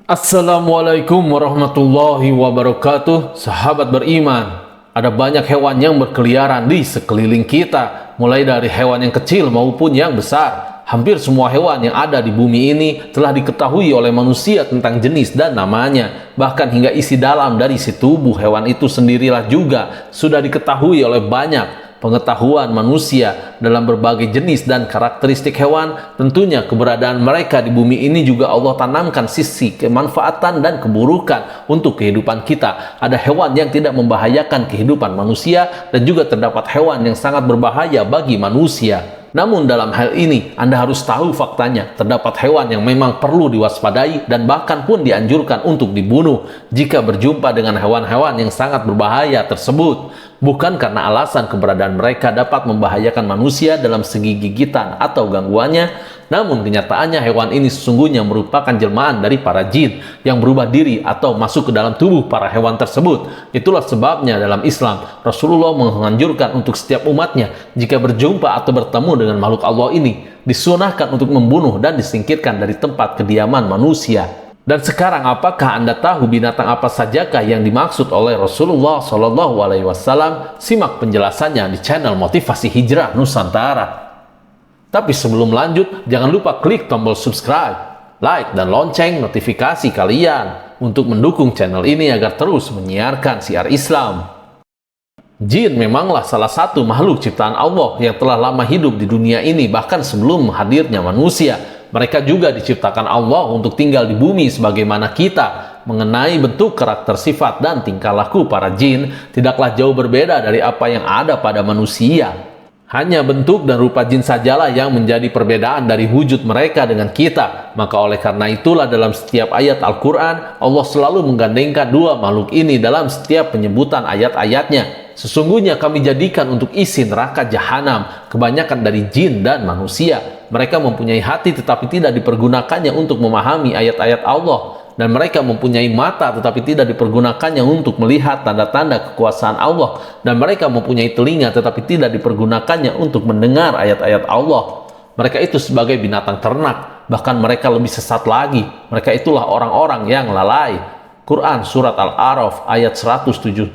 Assalamualaikum warahmatullahi wabarakatuh. Sahabat beriman, ada banyak hewan yang berkeliaran di sekeliling kita, mulai dari hewan yang kecil maupun yang besar. Hampir semua hewan yang ada di bumi ini telah diketahui oleh manusia tentang jenis dan namanya. Bahkan hingga isi dalam dari si tubuh hewan itu sendirilah juga sudah diketahui oleh banyak pengetahuan manusia dalam berbagai jenis dan karakteristik hewan. Tentunya keberadaan mereka di bumi ini juga Allah tanamkan sisi kemanfaatan dan keburukan untuk kehidupan kita. Ada hewan yang tidak membahayakan kehidupan manusia dan juga terdapat hewan yang sangat berbahaya bagi manusia. Namun dalam hal ini Anda harus tahu faktanya, terdapat hewan yang memang perlu diwaspadai dan bahkan pun dianjurkan untuk dibunuh jika berjumpa dengan hewan-hewan yang sangat berbahaya tersebut. Bukan karena alasan keberadaan mereka dapat membahayakan manusia dalam segi gigitan atau gangguannya, namun kenyataannya hewan ini sesungguhnya merupakan jelmaan dari para jin yang berubah diri atau masuk ke dalam tubuh para hewan tersebut. Itulah sebabnya dalam Islam, Rasulullah menganjurkan untuk setiap umatnya jika berjumpa atau bertemu dengan makhluk Allah ini, disunahkan untuk membunuh dan disingkirkan dari tempat kediaman manusia. Dan sekarang apakah Anda tahu binatang apa sajakah yang dimaksud oleh Rasulullah SAW? Simak penjelasannya di channel Motivasi Hijrah Nusantara. Tapi sebelum lanjut, jangan lupa klik tombol subscribe, like, dan lonceng notifikasi kalian untuk mendukung channel ini agar terus menyiarkan siar Islam. Jin memanglah salah satu makhluk ciptaan Allah yang telah lama hidup di dunia ini bahkan sebelum hadirnya manusia. Mereka juga diciptakan Allah untuk tinggal di bumi sebagaimana kita. Mengenai bentuk, karakter, sifat, dan tingkah laku para jin tidaklah jauh berbeda dari apa yang ada pada manusia. Hanya bentuk dan rupa jin sajalah yang menjadi perbedaan dari wujud mereka dengan kita. Maka oleh karena itulah dalam setiap ayat Al-Quran, Allah selalu menggandengkan dua makhluk ini dalam setiap penyebutan ayat-ayatnya. Sesungguhnya kami jadikan untuk isi neraka jahanam kebanyakan dari jin dan manusia. Mereka mempunyai hati tetapi tidak dipergunakannya untuk memahami ayat-ayat Allah. Dan mereka mempunyai mata tetapi tidak dipergunakannya untuk melihat tanda-tanda kekuasaan Allah. Dan mereka mempunyai telinga tetapi tidak dipergunakannya untuk mendengar ayat-ayat Allah. Mereka itu sebagai binatang ternak, bahkan mereka lebih sesat lagi. Mereka itulah orang-orang yang lalai. Quran Surat Al-A'raf ayat 179.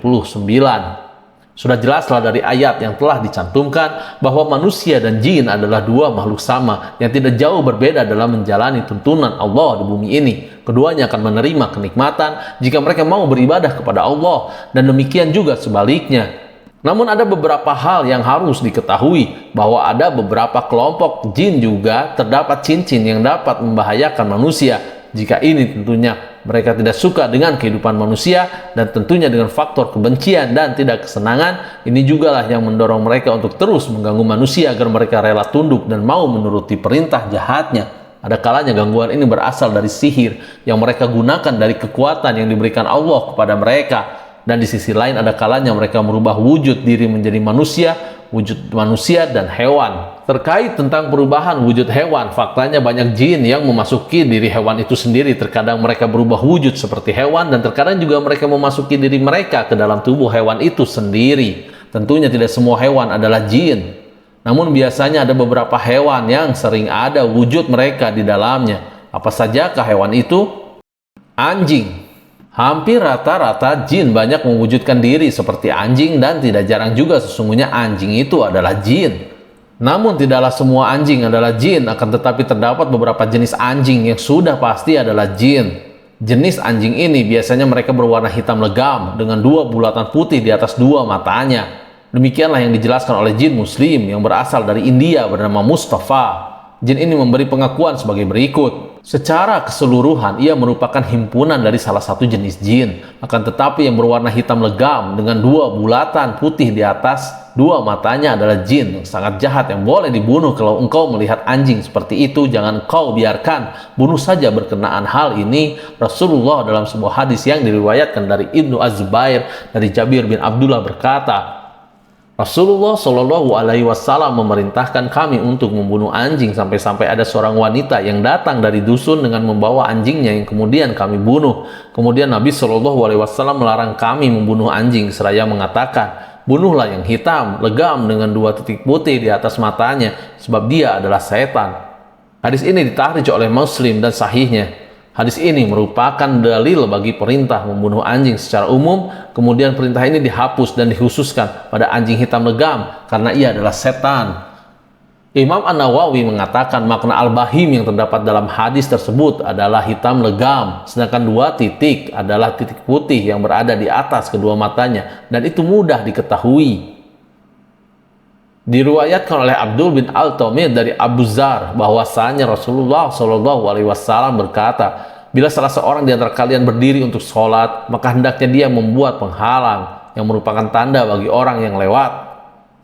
Sudah jelaslah dari ayat yang telah dicantumkan bahwa manusia dan jin adalah dua makhluk sama yang tidak jauh berbeda dalam menjalani tuntunan Allah di bumi ini. Keduanya akan menerima kenikmatan jika mereka mau beribadah kepada Allah, dan demikian juga sebaliknya. Namun ada beberapa hal yang harus diketahui, bahwa ada beberapa kelompok jin juga terdapat cincin yang dapat membahayakan manusia. Jika ini tentunya mereka tidak suka dengan kehidupan manusia, dan tentunya dengan faktor kebencian dan tidak kesenangan, ini jugalah yang mendorong mereka untuk terus mengganggu manusia agar mereka rela tunduk dan mau menuruti perintah jahatnya. Ada kalanya gangguan ini berasal dari sihir yang mereka gunakan dari kekuatan yang diberikan Allah kepada mereka. Dan di sisi lain ada kalanya mereka merubah wujud diri menjadi manusia, wujud manusia dan hewan. Terkait tentang perubahan wujud hewan, faktanya banyak jin yang memasuki diri hewan itu sendiri. Terkadang mereka berubah wujud seperti hewan, dan terkadang juga mereka memasuki diri mereka ke dalam tubuh hewan itu sendiri. Tentunya tidak semua hewan adalah jin, namun biasanya ada beberapa hewan yang sering ada wujud mereka di dalamnya. Apa sajakah hewan itu? Anjing. Hampir rata-rata jin banyak mewujudkan diri seperti anjing, dan tidak jarang juga sesungguhnya anjing itu adalah jin. Namun tidaklah semua anjing adalah jin, akan tetapi terdapat beberapa jenis anjing yang sudah pasti adalah jin. Jenis anjing ini biasanya mereka berwarna hitam legam dengan dua bulatan putih di atas dua matanya. Demikianlah yang dijelaskan oleh jin muslim yang berasal dari India bernama Mustafa. Jin ini memberi pengakuan sebagai berikut. Secara keseluruhan, ia merupakan himpunan dari salah satu jenis jin. Akan tetapi yang berwarna hitam legam dengan dua bulatan putih di atas dua matanya adalah jin yang sangat jahat yang boleh dibunuh. Kalau engkau melihat anjing seperti itu, jangan kau biarkan, bunuh saja. Berkenaan hal ini, Rasulullah dalam sebuah hadis yang diriwayatkan dari Ibnu Az-Zubair dari Jabir bin Abdullah berkata, Rasulullah SAW memerintahkan kami untuk membunuh anjing sampai-sampai ada seorang wanita yang datang dari dusun dengan membawa anjingnya yang kemudian kami bunuh. Kemudian Nabi SAW melarang kami membunuh anjing seraya mengatakan, bunuhlah yang hitam, legam dengan dua titik putih di atas matanya, sebab dia adalah setan. Hadis ini ditahrij oleh Muslim dan sahihnya. Hadis ini merupakan dalil bagi perintah membunuh anjing secara umum, kemudian perintah ini dihapus dan dikhususkan pada anjing hitam legam karena ia adalah setan. Imam An-Nawawi mengatakan makna al-bahim yang terdapat dalam hadis tersebut adalah hitam legam, sedangkan 2 titik adalah titik putih yang berada di atas kedua matanya, dan itu mudah diketahui. Diriwayatkan oleh Abdul bin Al-Tamir dari Abu Zar bahwasanya Rasulullah SAW berkata, bila salah seorang di antara kalian berdiri untuk sholat, maka hendaknya dia membuat penghalang yang merupakan tanda bagi orang yang lewat.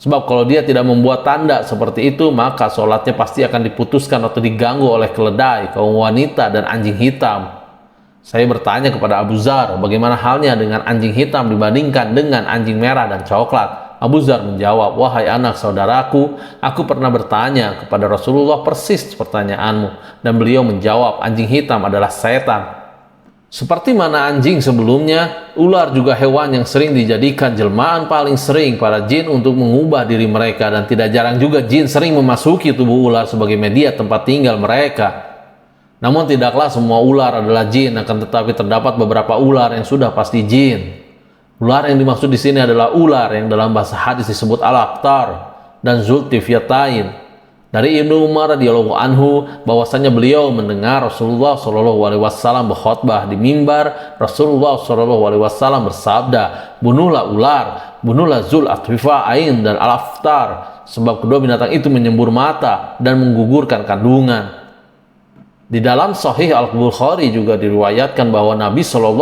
Sebab kalau dia tidak membuat tanda seperti itu, maka sholatnya pasti akan diputuskan atau diganggu oleh keledai, kaum wanita, dan anjing hitam. Saya bertanya kepada Abu Zar, bagaimana halnya dengan anjing hitam dibandingkan dengan anjing merah dan coklat? Abu Zar menjawab, wahai anak saudaraku, aku pernah bertanya kepada Rasulullah persis pertanyaanmu, dan beliau menjawab, anjing hitam adalah setan. Seperti mana anjing sebelumnya, ular juga hewan yang sering dijadikan jelmaan paling sering para jin untuk mengubah diri mereka, dan tidak jarang juga jin sering memasuki tubuh ular sebagai media tempat tinggal mereka. Namun tidaklah semua ular adalah jin, akan tetapi terdapat beberapa ular yang sudah pasti jin. Ular yang dimaksud di sini adalah ular yang dalam bahasa hadis disebut al-aqtar dan zultifyatain. Dari Ibnu Umar radhiyallahu anhu bahwasanya beliau mendengar Rasulullah SAW berkhutbah di mimbar. Rasulullah SAW bersabda, bunuhlah ular, bunuhlah zultifyatain dan al-aqtar, sebab kedua binatang itu menyembur mata dan menggugurkan kandungan. Di dalam Sahih Al-Bukhari juga diriwayatkan bahwa Nabi SAW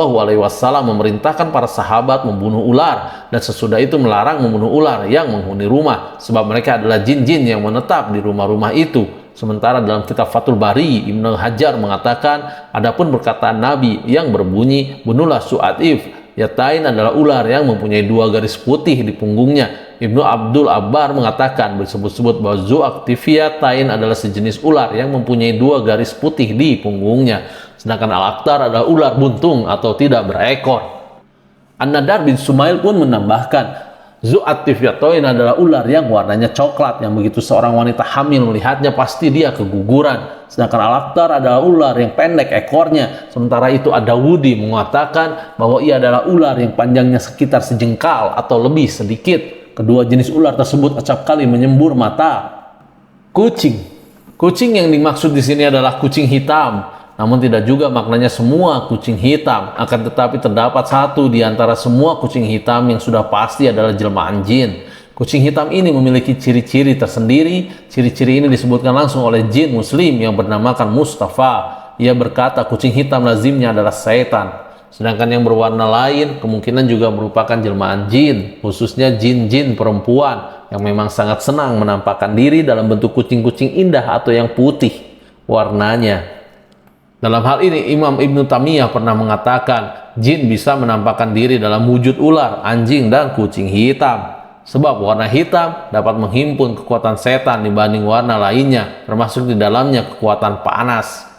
memerintahkan para sahabat membunuh ular, dan sesudah itu melarang membunuh ular yang menghuni rumah, sebab mereka adalah jin-jin yang menetap di rumah-rumah itu. Sementara dalam kitab Fathul Bari, Ibnu Hajar mengatakan, adapun perkataan Nabi yang berbunyi, bunuhlah su'atif, yatain adalah ular yang mempunyai 2 garis putih di punggungnya. Ibnu Abdul Abbar mengatakan disebut-sebut bahwa zoaktifiyatain adalah sejenis ular yang mempunyai 2 garis putih di punggungnya, sedangkan al-aqtar adalah ular buntung atau tidak berekor. An-Nadar bin Sumail pun menambahkan, zoaktifiyatain adalah ular yang warnanya coklat, yang begitu seorang wanita hamil melihatnya pasti dia keguguran. Sedangkan al-aqtar adalah ular yang pendek ekornya. Sementara itu Ad-Dawudi mengatakan bahwa ia adalah ular yang panjangnya sekitar sejengkal atau lebih sedikit. Kedua jenis ular tersebut acap kali menyembur mata. Kucing. Kucing yang dimaksud di sini adalah kucing hitam. Namun tidak juga maknanya semua kucing hitam. Akan tetapi terdapat satu di antara semua kucing hitam yang sudah pasti adalah jelmaan jin. Kucing hitam ini memiliki ciri-ciri tersendiri. Ciri-ciri ini disebutkan langsung oleh jin muslim yang bernamakan Mustafa. Ia berkata kucing hitam lazimnya adalah setan. Sedangkan yang berwarna lain kemungkinan juga merupakan jelmaan jin, khususnya jin-jin perempuan yang memang sangat senang menampakkan diri dalam bentuk kucing-kucing indah atau yang putih warnanya. Dalam hal ini Imam Ibnu Taimiyah pernah mengatakan jin bisa menampakkan diri dalam wujud ular, anjing, dan kucing hitam. Sebab warna hitam dapat menghimpun kekuatan setan dibanding warna lainnya, termasuk di dalamnya kekuatan panas.